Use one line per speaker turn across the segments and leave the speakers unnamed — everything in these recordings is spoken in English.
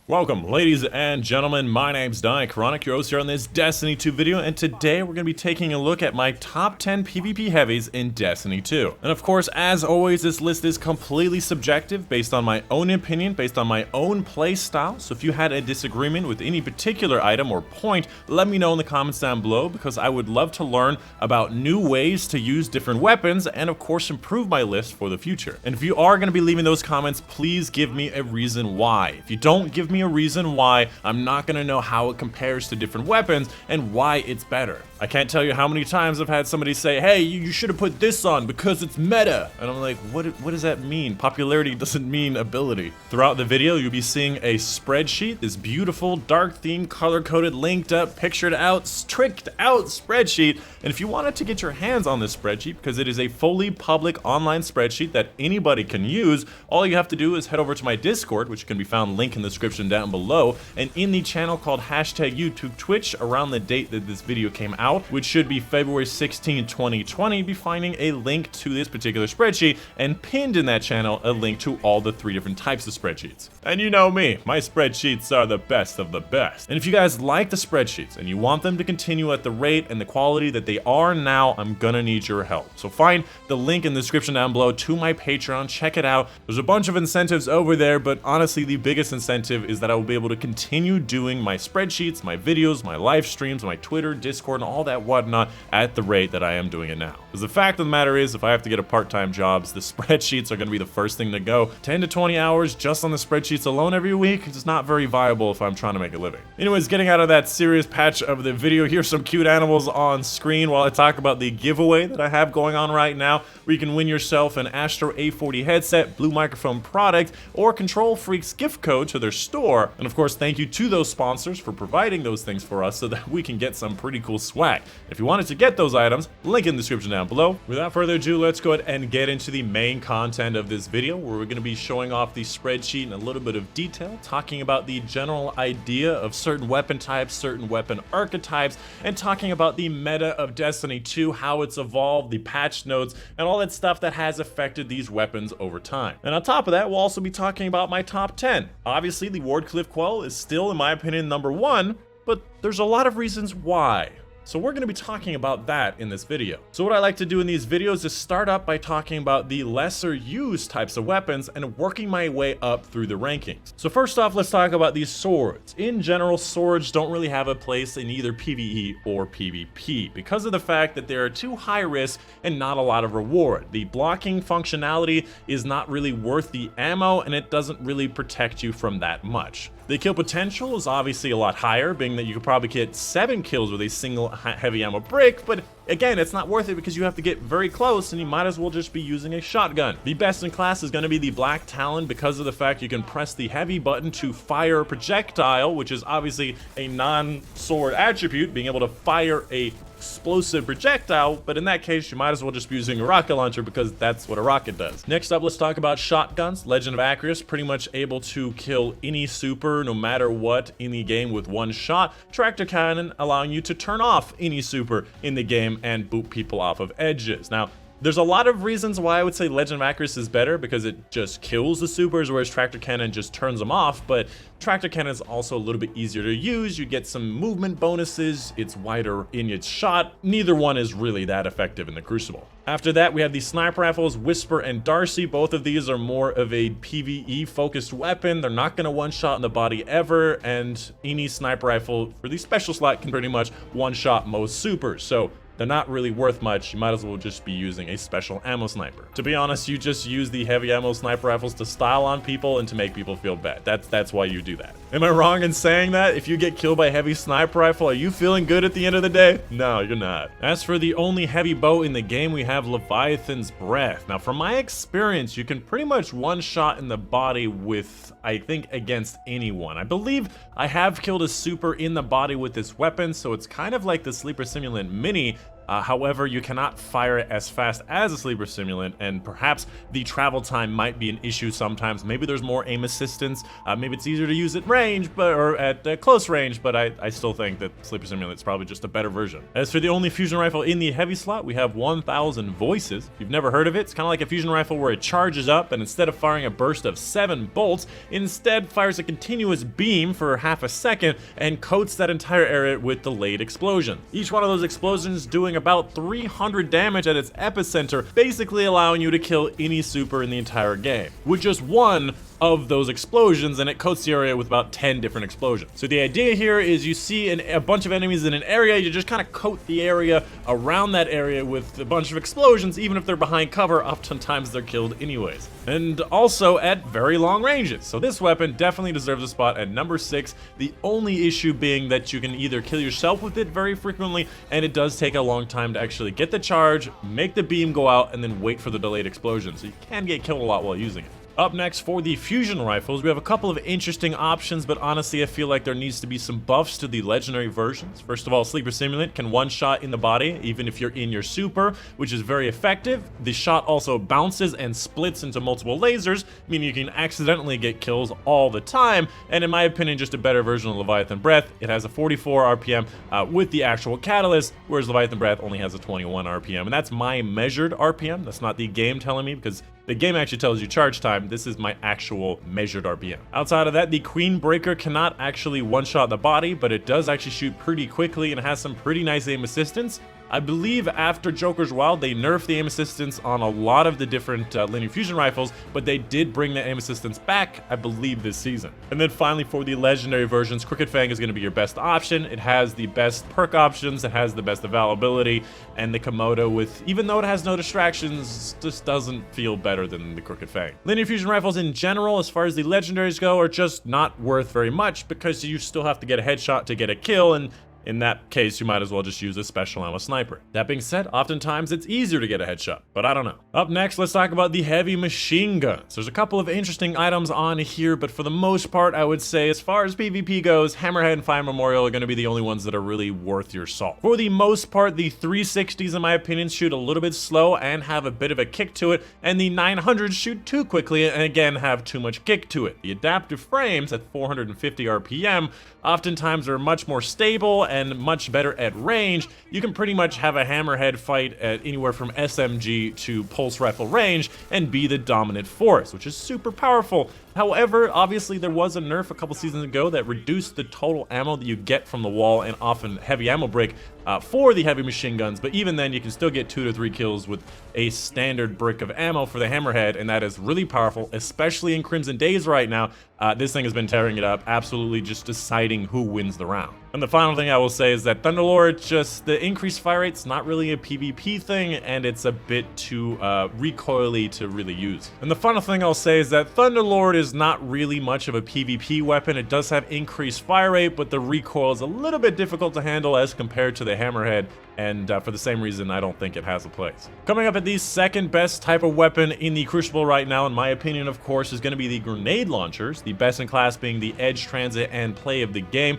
Welcome, ladies and gentlemen. My name's Dychronic, your host here on this Destiny 2 video, and today we're going to be taking a look at my top 10 PvP heavies in Destiny 2. And of course, as always, this list is completely subjective, based on my own opinion, based on my own play style. So if you had a disagreement with any particular item or point, let me know in the comments down below, because I would love to learn about new ways to use different weapons and of course improve my list for the future. And if you are going to be leaving those comments, please give me a reason why. If you don't give me a reason why, I'm not going to know how it compares to different weapons and why it's better. I can't tell you how many times I've had somebody say, hey, you should have put this on because it's meta. And I'm like, what does that mean? Popularity doesn't mean ability. Throughout the video, you'll be seeing a spreadsheet, this beautiful, dark themed, color-coded, linked up, pictured out, tricked out spreadsheet. And if you wanted to get your hands on this spreadsheet, because it is a fully public online spreadsheet that anybody can use, all you have to do is head over to my Discord, which can be found linked in the description down below, and in the channel called #YouTube Twitch around the date that this video came out, which should be February 16, 2020, be finding a link to this particular spreadsheet, and pinned in that channel a link to all the 3 different types of spreadsheets. And you know me, my spreadsheets are the best of the best. And if you guys like the spreadsheets and you want them to continue at the rate and the quality that they are now, I'm gonna need your help. So find the link in the description down below to my Patreon, check it out. There's a bunch of incentives over there, but honestly the biggest incentive is that I will be able to continue doing my spreadsheets, my videos, my live streams, my Twitter, Discord, and all that whatnot at the rate that I am doing it now. Because the fact of the matter is, if I have to get a part-time jobs, the spreadsheets are going to be the first thing to go. 10 to 20 hours just on the spreadsheets alone every week is not very viable if I'm trying to make a living. Anyways, getting out of that serious patch of the video, here's some cute animals on screen while I talk about the giveaway that I have going on right now, where you can win yourself an Astro A40 headset, Blue Microphone product, or Kontrol Freeks gift code to their store. And of course, thank you to those sponsors for providing those things for us so that we can get some pretty cool swag. If you wanted to get those items, link in the description down below. Without further ado, let's go ahead and get into the main content of this video, where we're going to be showing off the spreadsheet in a little bit of detail, talking about the general idea of certain weapon types, certain weapon archetypes, and talking about the meta of Destiny 2, how it's evolved, the patch notes, and all that stuff that has affected these weapons over time. And on top of that, we'll also be talking about my top 10. Obviously, the Wardcliff Quell is still, in my opinion, #1, but there's a lot of reasons why. So we're going to be talking about that in this video. So what I like to do in these videos is start up by talking about the lesser used types of weapons and working my way up through the rankings. So first off, let's talk about these swords. In general, swords don't really have a place in either PvE or PvP because of the fact that they are too high risk and not a lot of reward. The blocking functionality is not really worth the ammo, and it doesn't really protect you from that much. The kill potential is obviously a lot higher, being that you could probably get 7 kills with a single heavy ammo brick, but again, it's not worth it because you have to get very close and you might as well just be using a shotgun. The best in class is going to be the Black Talon because of the fact you can press the heavy button to fire a projectile, which is obviously a non-sword attribute, being able to fire a explosive projectile, but in that case you might as well just be using a rocket launcher because that's what a rocket does. Next up, let's talk about shotguns. Legend of Acreus, pretty much able to kill any super no matter what in the game with one shot. Tractor cannon allowing you to turn off any super in the game and boot people off of edges. Now, there's a lot of reasons why I would say Legend of Acreus is better, because it just kills the supers, whereas Tractor Cannon just turns them off, but Tractor Cannon is also a little bit easier to use. You get some movement bonuses, it's wider in its shot. Neither one is really that effective in the Crucible. After that, we have the sniper rifles, Whisper and Darcy. Both of these are more of a PvE focused weapon. They're not going to one-shot in the body ever, and any sniper rifle for the special slot can pretty much one-shot most supers. So they're not really worth much. You might as well just be using a special ammo sniper. To be honest, you just use the heavy ammo sniper rifles to style on people and to make people feel bad. That's why you do that. Am I wrong in saying that? If you get killed by a heavy sniper rifle, are you feeling good at the end of the day? No, you're not. As for the only heavy bow in the game, we have Leviathan's Breath. Now, from my experience, you can pretty much one-shot in the body with, I think, against anyone. I believe I have killed a super in the body with this weapon, so it's kind of like the Sleeper Simulant Mini, However, you cannot fire it as fast as a sleeper simulant, and perhaps the travel time might be an issue sometimes. Maybe there's more aim assistance. Maybe it's easier to use at range, or at close range, but I still think that sleeper simulant is probably just a better version. As for the only fusion rifle in the heavy slot, we have 1000 Voices. If you've never heard of it, it's kind of like a fusion rifle where it charges up, and instead of firing a burst of 7 bolts, instead fires a continuous beam for half a second and coats that entire area with delayed explosion. Each one of those explosions doing about 300 damage at its epicenter, basically allowing you to kill any super in the entire game with just one of those explosions, and it coats the area with about 10 different explosions. So the idea here is you see a bunch of enemies in an area, you just kind of coat the area around that area with a bunch of explosions. Even if they're behind cover, oftentimes they're killed anyways. And also at very long ranges. So this weapon definitely deserves a spot at number 6. The only issue being that you can either kill yourself with it very frequently, and it does take a long time to actually get the charge, make the beam go out, and then wait for the delayed explosion. So you can get killed a lot while using it. Up next for the fusion rifles, we have a couple of interesting options, but honestly I feel like there needs to be some buffs to the legendary versions. First of all, Sleeper Simulant can one-shot in the body, even if you're in your super, which is very effective. The shot also bounces and splits into multiple lasers, meaning you can accidentally get kills all the time, and in my opinion, just a better version of Leviathan Breath. It has a 44 RPM with the actual catalyst, whereas Leviathan Breath only has a 21 RPM, and that's my measured RPM. That's not the game telling me, because the game actually tells you charge time. This is my actual measured RPM. Outside of that, the Queen Breaker cannot actually one-shot the body, but it does actually shoot pretty quickly and has some pretty nice aim assistance. I believe after Joker's Wild, they nerfed the aim assistance on a lot of the different linear fusion rifles, but they did bring the aim assistance back, I believe, this season. And then finally, for the legendary versions, Crooked Fang is going to be your best option. It has the best perk options, it has the best availability, and the Komodo, with, even though it has no distractions, just doesn't feel better than the Crooked Fang. Linear fusion rifles in general, as far as the legendaries go, are just not worth very much, because you still have to get a headshot to get a kill, and in that case, you might as well just use a special ammo sniper. That being said, oftentimes it's easier to get a headshot, but I don't know. Up next, let's talk about the heavy machine guns. There's a couple of interesting items on here, but for the most part, I would say as far as PvP goes, Hammerhead and Fire Memorial are going to be the only ones that are really worth your salt. For the most part, the 360s, in my opinion, shoot a little bit slow and have a bit of a kick to it, and the 900s shoot too quickly and again have too much kick to it. The adaptive frames at 450 RPM oftentimes are much more stable and much better at range. You can pretty much have a Hammerhead fight at anywhere from SMG to pulse rifle range and be the dominant force, which is super powerful. However, obviously there was a nerf a couple seasons ago that reduced the total ammo that you get from the wall and often heavy ammo break for the heavy machine guns, but even then you can still get 2 to 3 kills with a standard brick of ammo for the Hammerhead, and that is really powerful, especially in Crimson Days right now. This thing has been tearing it up, absolutely just deciding who wins the round. And the final thing I will say is that Thunderlord, just the increased fire rate's not really a PvP thing, and it's a bit too recoily to really use. And the final thing I'll say is that Thunderlord is not really much of a PvP weapon. It does have increased fire rate, but the recoil is a little bit difficult to handle as compared to the Hammerhead, and for the same reason, I don't think it has a place. Coming up at the second best type of weapon in the Crucible right now, in my opinion, of course, is going to be the grenade launchers, the best in class being the edge, transit, and play of the game,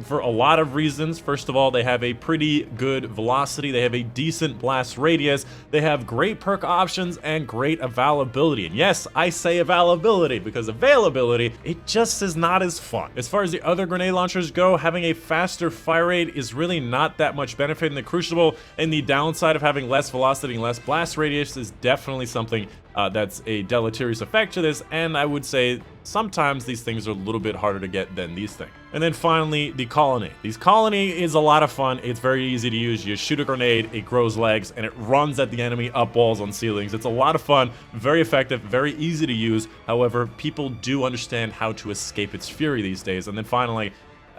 for a lot of reasons. First of all, they have a pretty good velocity, they have a decent blast radius, they have great perk options, and great availability. And yes, I say availability, because availability, it just is not as fun. As far as the other grenade launchers go, having a faster fire rate is really not that much benefit in the Crucible, and the downside of having less velocity and less blast radius is definitely something that's a deleterious effect to this, and I would say sometimes these things are a little bit harder to get than these things. And then finally, the Colony. This Colony is a lot of fun. It's very easy to use. You shoot a grenade, it grows legs, and it runs at the enemy up walls on ceilings. It's a lot of fun, very effective, very easy to use. However, people do understand how to escape its fury these days. And then finally,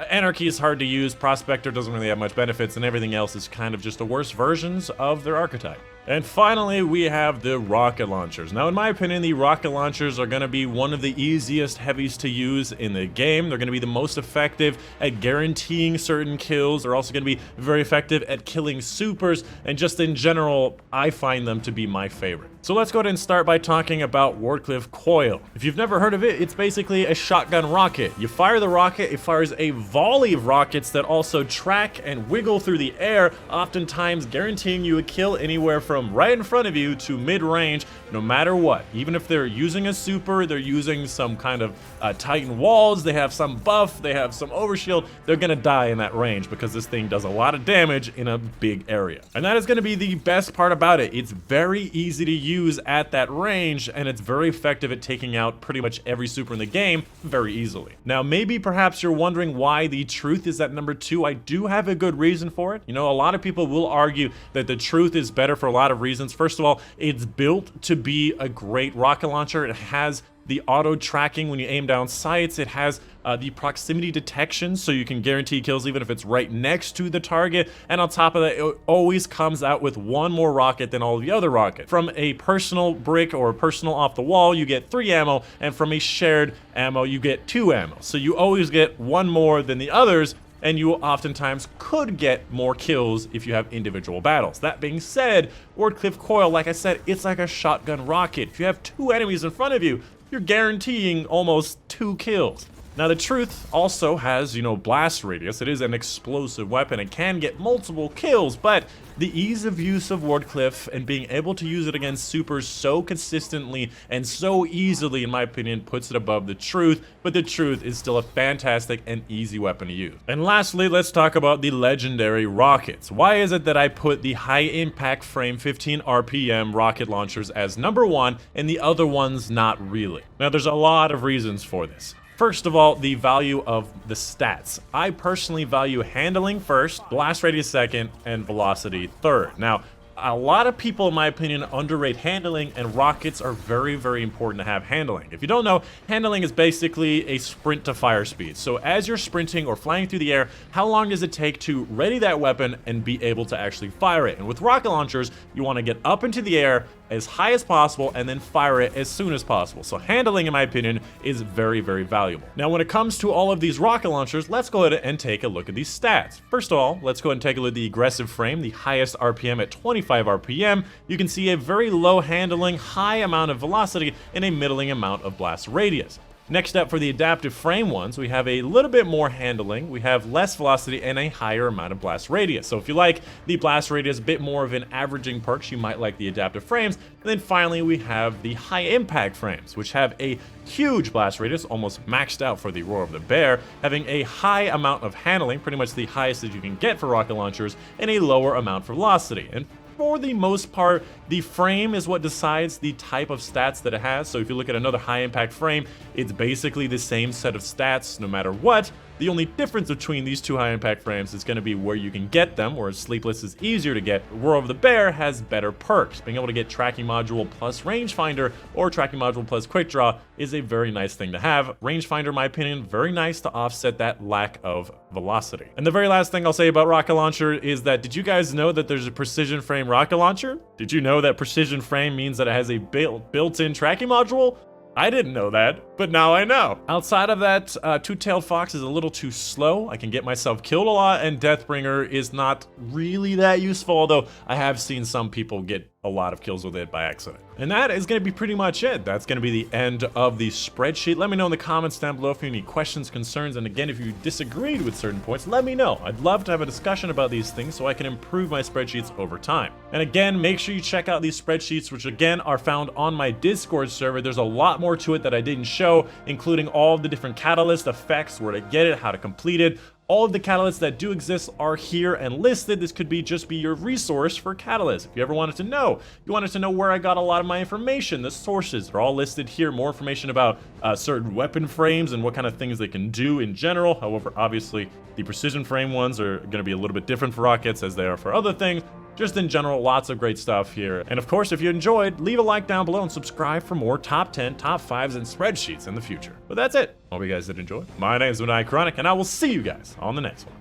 Anarchy is hard to use, Prospector doesn't really have much benefits, and everything else is kind of just the worst versions of their archetype. And finally, we have the rocket launchers. Now, in my opinion, the rocket launchers are going to be one of the easiest heavies to use in the game. They're going to be the most effective at guaranteeing certain kills. They're also going to be very effective at killing supers, and just in general, I find them to be my favorite. So let's go ahead and start by talking about Wardcliff Coil. If you've never heard of it, it's basically a shotgun rocket. You fire the rocket, it fires a volley of rockets that also track and wiggle through the air, oftentimes guaranteeing you a kill anywhere from right in front of you to mid-range, no matter what. Even if they're using a super, they're using some kind of Titan walls, they have some buff, they have some overshield, they're gonna die in that range because this thing does a lot of damage in a big area. And that is gonna be the best part about it. It's very easy to use at that range, and it's very effective at taking out pretty much every super in the game very easily. Now, maybe perhaps you're wondering why the Truth is at number 2. I do have a good reason for it. You know, a lot of people will argue that the Truth is better for a lot of reasons. First of all, it's built to be a great rocket launcher. It has the auto tracking when you aim down sights. It has the proximity detection, so you can guarantee kills even if it's right next to the target. And on top of that, it always comes out with one more rocket than all of the other rockets. From a personal brick or a personal off the wall, you get 3 ammo, and from a shared ammo, you get 2 ammo. So you always get one more than the others, and you oftentimes could get more kills if you have individual battles. That being said, Wardcliff Coil, like I said, it's like a shotgun rocket. If you have 2 enemies in front of you, you're guaranteeing almost 2 kills. Now, the Truth also has, you know, blast radius. It is an explosive weapon. It can get multiple kills, but the ease of use of Wardcliff and being able to use it against supers so consistently and so easily, in my opinion, puts it above the Truth, but the Truth is still a fantastic and easy weapon to use. And lastly, let's talk about the legendary rockets. Why is it that I put the high impact frame 15 RPM rocket launchers as number 1 and the other ones not really? Now, there's a lot of reasons for this. First of all, the value of the stats. I personally value handling first, blast radius second, and velocity third. Now, a lot of people, in my opinion, underrate handling, and rockets are very, very important to have handling. If you don't know, handling is basically a sprint to fire speed. So as you're sprinting or flying through the air, how long does it take to ready that weapon and be able to actually fire it? And with rocket launchers, you want to get up into the air as high as possible and then fire it as soon as possible. So handling, in my opinion, is very, very valuable. Now, when it comes to all of these rocket launchers, let's go ahead and take a look at these stats. First of all, let's go ahead and take a look at the aggressive frame, the highest RPM at 25 RPM. You can see a very low handling, high amount of velocity, and a middling amount of blast radius. Next up, for the adaptive frame ones, we have a little bit more handling, we have less velocity, and a higher amount of blast radius. So if you like the blast radius, a bit more of an averaging perks, you might like the adaptive frames. And then finally, we have the high impact frames, which have a huge blast radius, almost maxed out for the Roar of the Bear, having a high amount of handling, pretty much the highest that you can get for rocket launchers, and a lower amount for velocity. And for the most part, the frame is what decides the type of stats that it has. So if you look at another high impact frame, it's basically the same set of stats no matter what. The only difference between these 2 high impact frames is going to be where you can get them, whereas Sleepless is easier to get. Roar of the Bear has better perks. Being able to get tracking module plus rangefinder or tracking module plus quick draw is a very nice thing to have. Rangefinder, in my opinion, very nice to offset that lack of velocity. And the very last thing I'll say about rocket launcher is that, did you guys know that there's a precision frame rocket launcher? Did you know that precision frame means that it has a built-in tracking module? I didn't know that, but now I know. Outside of that, Two-Tailed Fox is a little too slow. I can get myself killed a lot, and Deathbringer is not really that useful, although I have seen some people get a lot of kills with it by accident. And that is going to be pretty much it. That's going to be the end of the spreadsheet. Let me know in the comments down below if you have any questions, concerns, and again, if you disagreed with certain points, let me know. I'd love to have a discussion about these things so I can improve my spreadsheets over time. And again, make sure you check out these spreadsheets, which again are found on my Discord server. There's a lot more to it that I didn't show, including all of the different catalyst effects, where to get it, how to complete it. All of the catalysts that do exist are here and listed. This could just be your resource for catalysts. If you ever wanted to know, you wanted to know where I got a lot of my information, the sources are all listed here. More information about certain weapon frames and what kind of things they can do in general. However, obviously, the precision frame ones are going to be a little bit different for rockets as they are for other things. Just in general, lots of great stuff here. And of course, if you enjoyed, leave a like down below and subscribe for more top 10, top 5s, and spreadsheets in the future. But that's it. Hope you guys did enjoy. My name is Dychronic, and I will see you guys on the next one.